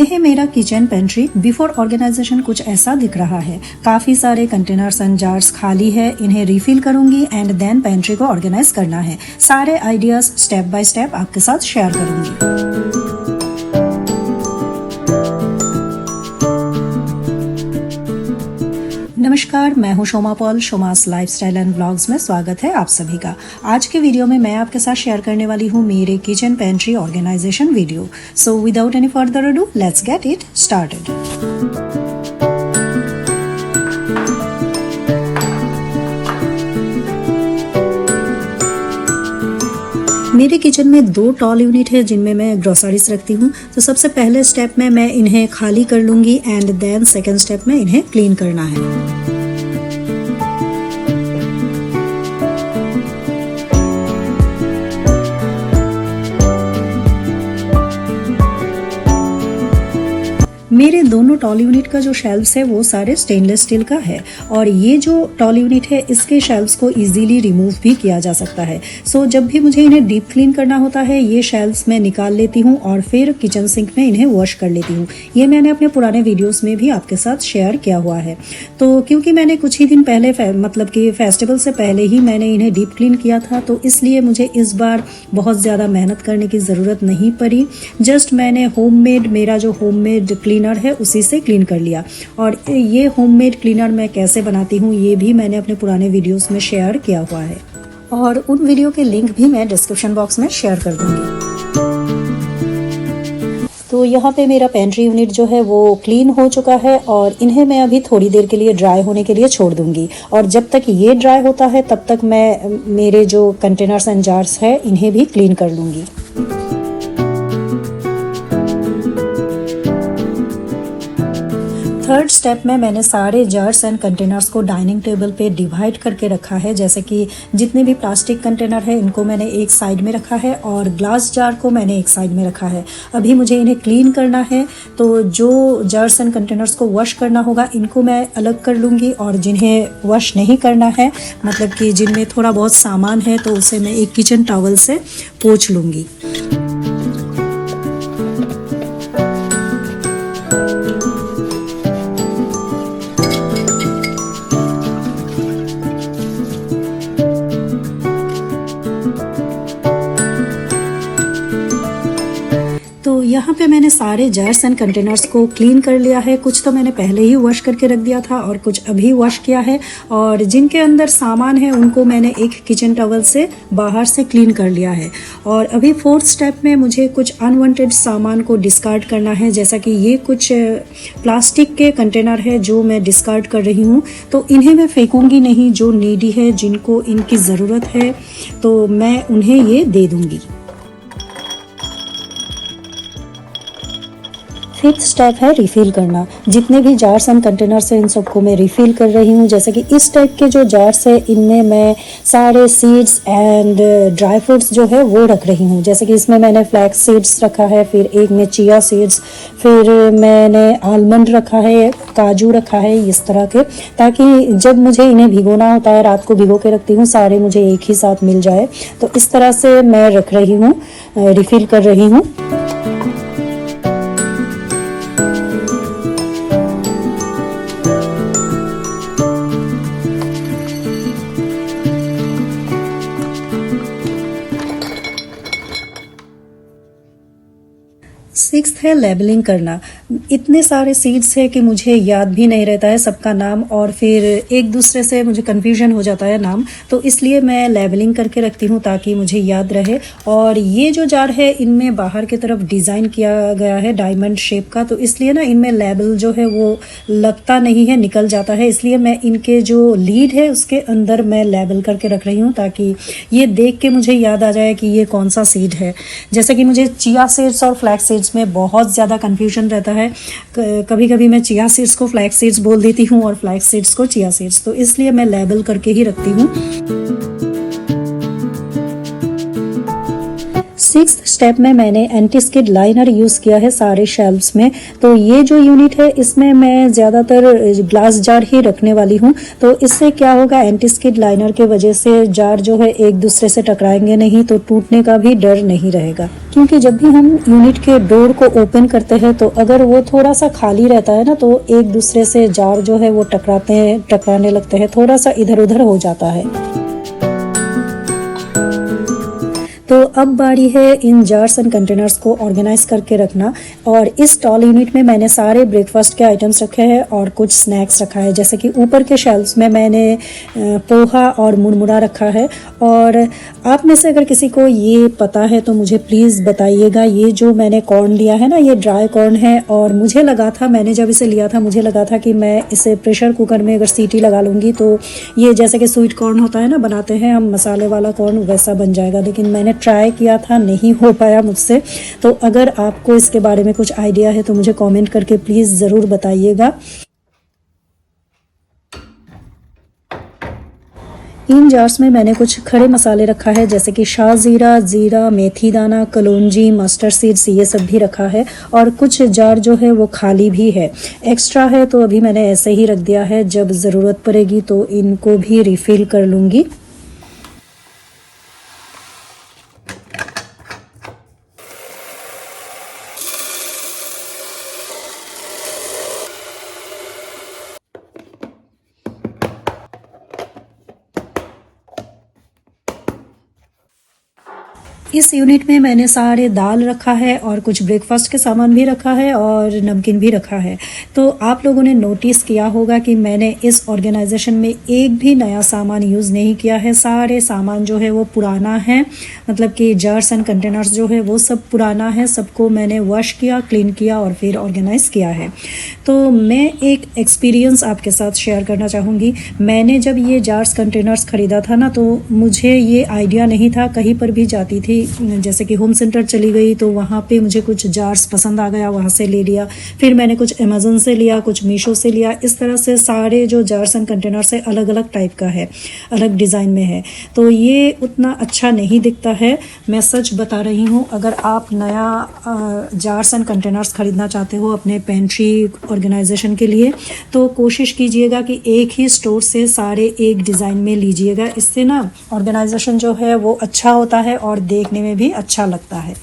ये है मेरा किचन पेंट्री। बिफोर ऑर्गेनाइजेशन कुछ ऐसा दिख रहा है। काफ़ी सारे कंटेनर्स एंड जार्स खाली है, इन्हें रिफिल करूंगी एंड देन पेंट्री को ऑर्गेनाइज करना है। सारे आइडियाज स्टेप बाय स्टेप आपके साथ शेयर करूंगी। नमस्कार, मैं हूं शोमा पॉल। शोमास लाइफस्टाइल एंड व्लॉग्स में स्वागत है आप सभी का। आज के वीडियो में मैं आपके साथ शेयर करने वाली हूं मेरे kitchen pantry organisation video. So without any further ado, let's get it started. मेरे किचन में 2 टॉल यूनिट है जिनमें मैं ग्रोसरीज रखती हूँ। तो सबसे पहले स्टेप में मैं इन्हें खाली कर लूँगी एंड देन सेकेंड स्टेप में इन्हें क्लीन करना है। मेरे दोनों टॉल यूनिट का जो शेल्व्स है वो सारे स्टेनलेस स्टील का है और ये जो टॉल यूनिट है इसके शेल्व्स को इजीली रिमूव भी किया जा सकता है। सो जब भी मुझे इन्हें डीप क्लीन करना होता है ये शेल्व्स मैं निकाल लेती हूँ और फिर किचन सिंक में इन्हें वॉश कर लेती हूँ। ये मैंने अपने पुराने वीडियोस में भी आपके साथ शेयर किया हुआ है। तो क्योंकि मैंने कुछ ही दिन पहले मतलब कि फेस्टिवल से पहले ही मैंने इन्हें डीप क्लीन किया था, तो इसलिए मुझे इस बार बहुत ज़्यादा मेहनत करने की ज़रूरत नहीं पड़ी। जस्ट मैंने मेरा जो होममेड क्लीनर है उसी से क्लीन कर लिया। और ये होममेड क्लीनर मैं कैसे बनाती हूँ ये भी मैंने अपने पुराने वीडियोस में शेयर किया हुआ है और उन वीडियो के लिंक भी मैं डिस्क्रिप्शन बॉक्स में शेयर कर दूंगी। तो यहाँ पे मेरा पेंट्री यूनिट जो है वो क्लीन हो चुका है और इन्हें मैं अभी थोड़ी देर के लिए ड्राई होने के लिए छोड़ दूंगी। और जब तक ये ड्राई होता है तब तक मैं मेरे जो कंटेनर्स एंड जार्स है इन्हें भी क्लीन कर लूंगी। थर्ड स्टेप में मैंने सारे जार्स एंड कंटेनर्स को डाइनिंग टेबल पे डिवाइड करके रखा है। जैसे कि जितने भी प्लास्टिक कंटेनर है इनको मैंने एक साइड में रखा है और ग्लास जार को मैंने एक साइड में रखा है। अभी मुझे इन्हें क्लीन करना है, तो जो जार्स एंड कंटेनर्स को वॉश करना होगा इनको मैं अलग कर लूँगी और जिन्हें वॉश नहीं करना है, मतलब कि जिनमें थोड़ा बहुत सामान है, तो उसे मैं एक किचन टॉवल से पोंछ लूँगी। तो यहाँ पे मैंने सारे जार्स एंड कंटेनर्स को क्लीन कर लिया है। कुछ तो मैंने पहले ही वॉश करके रख दिया था और कुछ अभी वॉश किया है, और जिनके अंदर सामान है उनको मैंने एक किचन टॉवल से बाहर से क्लीन कर लिया है। और अभी फोर्थ स्टेप में मुझे कुछ अनवांटेड सामान को डिस्कार्ड करना है। जैसा कि ये कुछ प्लास्टिक के कंटेनर है जो मैं डिस्कार्ड कर रही हूँ, तो इन्हें मैं फेंकूंगी नहीं। जो नीडी है, जिनको इनकी ज़रूरत है, तो मैं उन्हें ये दे दूँगी। फिफ्थ स्टेप है रिफिल करना। जितने भी जार्स एंड कंटेनर्स हैं इन सबको मैं रिफिल कर रही हूँ। जैसे कि इस टाइप के जो जार्स है इनमें मैं सारे सीड्स एंड ड्राई फ्रूट्स जो है वो रख रही हूँ। जैसे कि इसमें मैंने फ्लैक्स सीड्स रखा है, फिर एक में चिया सीड्स, फिर मैंने आलमंड रखा है, काजू रखा है, इस तरह के, ताकि जब मुझे इन्हें भिगोना होता है, रात को भिगो के रखती हूँ, सारे मुझे एक ही साथ मिल जाए। तो इस तरह से मैं रख रही हूँ, रिफिल कर रही हूँ। सिक्स्थ है लेबलिंग करना। इतने सारे सीड्स है कि मुझे याद भी नहीं रहता है सबका नाम, और फिर एक दूसरे से मुझे कन्फ्यूजन हो जाता है नाम, तो इसलिए मैं लेबलिंग करके रखती हूँ ताकि मुझे याद रहे। और ये जो जार है इनमें बाहर की तरफ डिज़ाइन किया गया है डायमंड शेप का, तो इसलिए ना इनमें लेबल जो है वो लगता नहीं है, निकल जाता है। इसलिए मैं इनके जो लीड है उसके अंदर मैं लेबल करके रख रही हूँ ताकि ये देख के मुझे याद आ जाए कि ये कौन सा सीड है। जैसे कि मुझे चिया सीड्स और फ्लैक्स सीड्स में बहुत ज़्यादा कन्फ्यूजन रहता है। कभी कभी मैं चिया सीड्स को फ्लैक्स सीड्स बोल देती हूँ और फ्लैक्स सीड्स को चिया सीड्स, तो इसलिए मैं लेबल करके ही रखती हूँ। सिक्स्थ स्टेप में मैंने एंटी स्किड लाइनर यूज़ किया है सारे शेल्व्स में। तो ये जो यूनिट है इसमें मैं ज़्यादातर ग्लास जार ही रखने वाली हूँ। तो इससे क्या होगा, एंटी स्किड लाइनर के वजह से जार जो है एक दूसरे से टकराएंगे नहीं, तो टूटने का भी डर नहीं रहेगा। क्योंकि जब भी हम यूनिट के डोर को ओपन करते हैं तो अगर वो थोड़ा सा खाली रहता है ना, तो एक दूसरे से जार जो है वो टकराने लगते हैं, थोड़ा सा इधर उधर हो जाता है। तो अब बारी है इन जार्स एंड कंटेनर्स को ऑर्गेनाइज करके रखना। और इस टॉल यूनिट में मैंने सारे ब्रेकफास्ट के आइटम्स रखे हैं और कुछ स्नैक्स रखा है। जैसे कि ऊपर के शेल्फ्स में मैंने पोहा और मुरमुरा रखा है। और आप में से अगर किसी को ये पता है तो मुझे प्लीज़ बताइएगा। ये जो मैंने कॉर्न लिया है ना, ये ड्राई कॉर्न है। और मुझे लगा था, मैंने जब इसे लिया था मुझे लगा था कि मैं इसे प्रेशर कुकर में अगर सीटी लगा लूँगी तो ये जैसे कि स्वीट कॉर्न होता है ना, बनाते हैं हम मसाले वाला कॉर्न, वैसा बन जाएगा। लेकिन मैंने ट्राई किया था, नहीं हो पाया मुझसे। तो अगर आपको इसके बारे में कुछ आइडिया है तो मुझे कमेंट करके प्लीज़ ज़रूर बताइएगा। इन जार्स में मैंने कुछ खड़े मसाले रखा है, जैसे कि शाह ज़ीरा, ज़ीरा, मेथी दाना, कलौंजी, मस्टर्ड सीड्स, ये सब भी रखा है। और कुछ जार जो है वो खाली भी है, एक्स्ट्रा है, तो अभी मैंने ऐसे ही रख दिया है। जब ज़रूरत पड़ेगी तो इनको भी रिफ़िल कर लूँगी। इस यूनिट में मैंने सारे दाल रखा है और कुछ ब्रेकफास्ट के सामान भी रखा है और नमकीन भी रखा है। तो आप लोगों ने नोटिस किया होगा कि मैंने इस ऑर्गेनाइजेशन में एक भी नया सामान यूज़ नहीं किया है। सारे सामान जो है वो पुराना है, मतलब कि जार्स एंड कंटेनर्स जो है वो सब पुराना है। सबको मैंने वॉश किया, क्लीन किया और फिर ऑर्गेनाइज़ किया है। तो मैं एक एक्सपीरियंस आपके साथ शेयर करना चाहूँगी। मैंने जब ये जार्स कंटेनर्स ख़रीदा था ना, तो मुझे ये आइडिया नहीं था। कहीं पर भी जाती थी, जैसे कि होम सेंटर चली गई तो वहाँ पे मुझे कुछ जार्स पसंद आ गया, वहाँ से ले लिया। फिर मैंने कुछ अमेज़न से लिया, कुछ मीशो से लिया। इस तरह से सारे जो जार्स एंड कंटेनर्स है अलग अलग टाइप का है, अलग डिज़ाइन में है। तो ये उतना अच्छा नहीं दिखता है, मैं सच बता रही हूँ। अगर आप नया जार्स एंड कंटेनर्स ख़रीदना चाहते हो अपने पेंट्री ऑर्गेनाइजेशन के लिए, तो कोशिश कीजिएगा कि एक ही स्टोर से सारे एक डिज़ाइन में लीजिएगा। इससे ना ऑर्गेनाइजेशन जो है वो अच्छा होता है और देखने में भी अच्छा लगता है।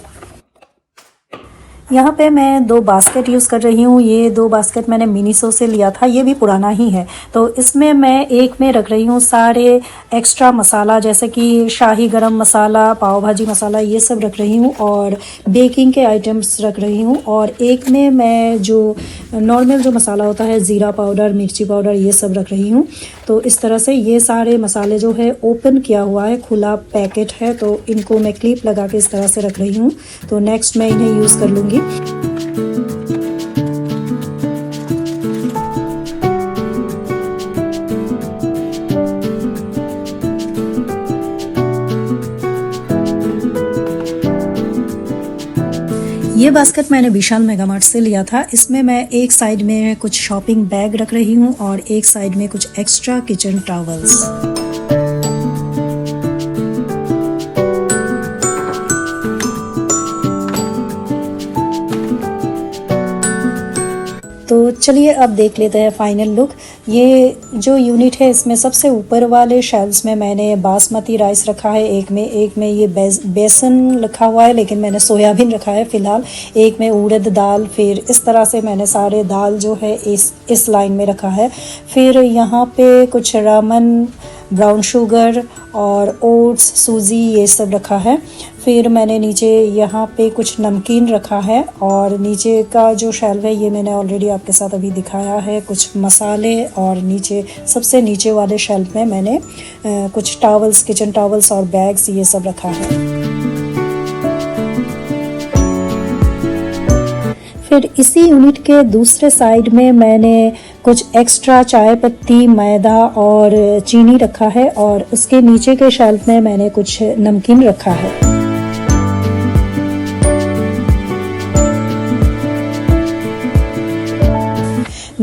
यहाँ पे मैं 2 बास्केट यूज़ कर रही हूँ। ये 2 बास्केट मैंने मिनीसो से लिया था, ये भी पुराना ही है। तो इसमें मैं एक में रख रही हूँ सारे एक्स्ट्रा मसाला, जैसे कि शाही गरम मसाला, पाव भाजी मसाला, ये सब रख रही हूँ। और बेकिंग के आइटम्स रख रही हूँ। और एक में मैं जो नॉर्मल जो मसाला होता है, ज़ीरा पाउडर, मिर्ची पाउडर, ये सब रख रही हूँ। तो इस तरह से ये सारे मसाले जो है ओपन किया हुआ है, खुला पैकेट है, तो इनको मैं क्लिप लगा के इस तरह से रख रही हूँ। तो नेक्स्ट मैं इन्हें यूज़ कर लूँगी। ये बास्केट मैंने विशाल मेगा मार्ट से लिया था। इसमें मैं एक साइड में कुछ शॉपिंग बैग रख रही हूँ और एक साइड में कुछ एक्स्ट्रा किचन टॉवल्स। तो चलिए अब देख लेते हैं फाइनल लुक। ये जो यूनिट है इसमें सबसे ऊपर वाले शेल्व्स में मैंने बासमती राइस रखा है, एक में ये बेसन रखा हुआ है, लेकिन मैंने सोयाबीन रखा है फ़िलहाल। एक में उड़द दाल, फिर इस तरह से मैंने सारे दाल जो है इस लाइन में रखा है। फिर यहाँ पे कुछ रामन, ब्राउन शुगर और ओट्स, सूजी, ये सब रखा है। फिर मैंने नीचे यहाँ पे कुछ नमकीन रखा है। और नीचे का जो शेल्व है ये मैंने ऑलरेडी आपके साथ अभी दिखाया है, कुछ मसाले। और नीचे सबसे नीचे वाले शेल्फ में मैंने कुछ टॉवल्स, किचन टॉवल्स और बैग्स, ये सब रखा है। फिर इसी यूनिट के दूसरे साइड में मैंने कुछ एक्स्ट्रा चाय पत्ती, मैदा और चीनी रखा है। और उसके नीचे के शेल्फ में मैंने कुछ नमकीन रखा है।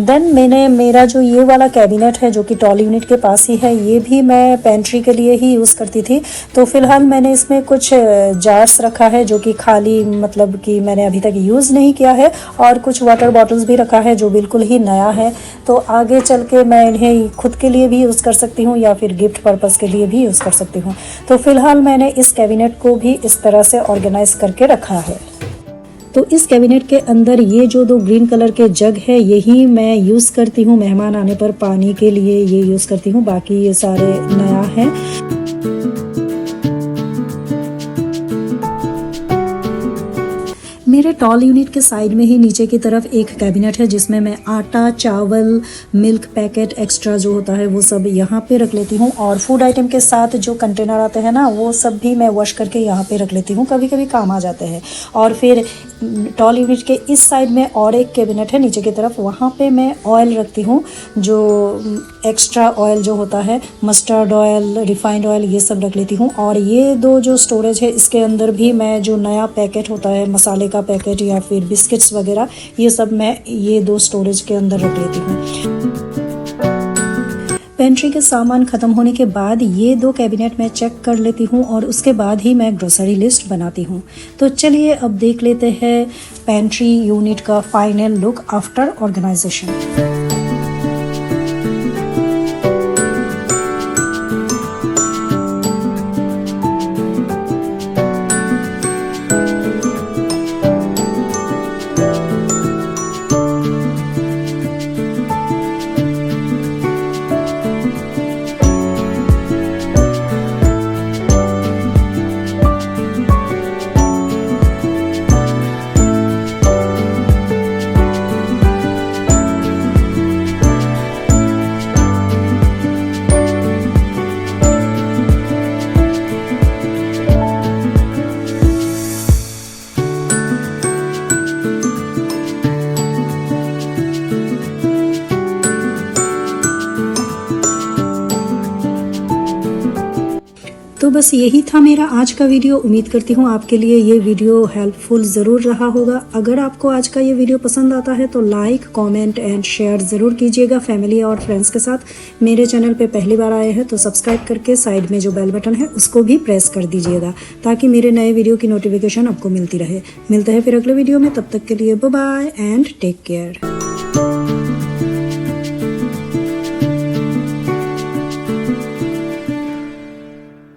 देन मैंने मेरा जो ये वाला कैबिनेट है जो कि टॉल यूनिट के पास ही है, ये भी मैं पेंट्री के लिए ही यूज़ करती थी। तो फिलहाल मैंने इसमें कुछ जार्स रखा है जो कि खाली, मतलब कि मैंने अभी तक यूज़ नहीं किया है, और कुछ वाटर बॉटल्स भी रखा है जो बिल्कुल ही नया है। तो आगे चल के मैं इन्हें खुद के लिए भी यूज़ कर सकती हूँ या फिर गिफ्ट पर्पज़ के लिए भी यूज़ कर सकती हूँ। तो फिलहाल मैंने इस कैबिनेट को भी इस तरह से ऑर्गेनाइज करके रखा है। तो इस कैबिनेट के अंदर ये जो 2 ग्रीन कलर के जग है, यही मैं यूज़ करती हूँ मेहमान आने पर पानी के लिए, ये यूज़ करती हूँ। बाकी ये सारे नया है। मेरे टॉल यूनिट के साइड में ही नीचे की तरफ एक कैबिनेट है जिसमें मैं आटा, चावल, मिल्क पैकेट एक्स्ट्रा जो होता है वो सब यहाँ पे रख लेती हूँ, और फूड आइटम के साथ जो कंटेनर आते हैं ना, वो सब भी मैं वॉश करके यहाँ पे रख लेती हूँ, कभी कभी काम आ जाते हैं। और फिर टॉल यूनिट के इस साइड में और एक कैबिनेट है नीचे की तरफ, वहाँ पे मैं ऑयल रखती हूँ, जो एक्स्ट्रा ऑयल जो होता है, मस्टर्ड ऑयल, रिफाइंड ऑयल, ये सब रख लेती हूँ। और ये 2 जो स्टोरेज है, इसके अंदर भी मैं जो नया पैकेट होता है, मसाले का पैकेट या फिर बिस्किट्स वगैरह, ये सब मैं ये 2 स्टोरेज के अंदर रख लेती हूँ। पेंट्री के सामान ख़त्म होने के बाद ये 2 कैबिनेट मैं चेक कर लेती हूँ और उसके बाद ही मैं ग्रोसरी लिस्ट बनाती हूँ। तो चलिए अब देख लेते हैं पेंट्री यूनिट का फाइनल लुक आफ्टर ऑर्गेनाइजेशन। तो बस यही था मेरा आज का वीडियो। उम्मीद करती हूँ आपके लिए ये वीडियो हेल्पफुल ज़रूर रहा होगा। अगर आपको आज का ये वीडियो पसंद आता है तो लाइक, कमेंट एंड शेयर ज़रूर कीजिएगा फैमिली और फ्रेंड्स के साथ। मेरे चैनल पे पहली बार आए हैं तो सब्सक्राइब करके साइड में जो बेल बटन है उसको भी प्रेस कर दीजिएगा, ताकि मेरे नए वीडियो की नोटिफिकेशन आपको मिलती रहे। मिलते हैं फिर अगले वीडियो में, तब तक के लिए bye bye and take care.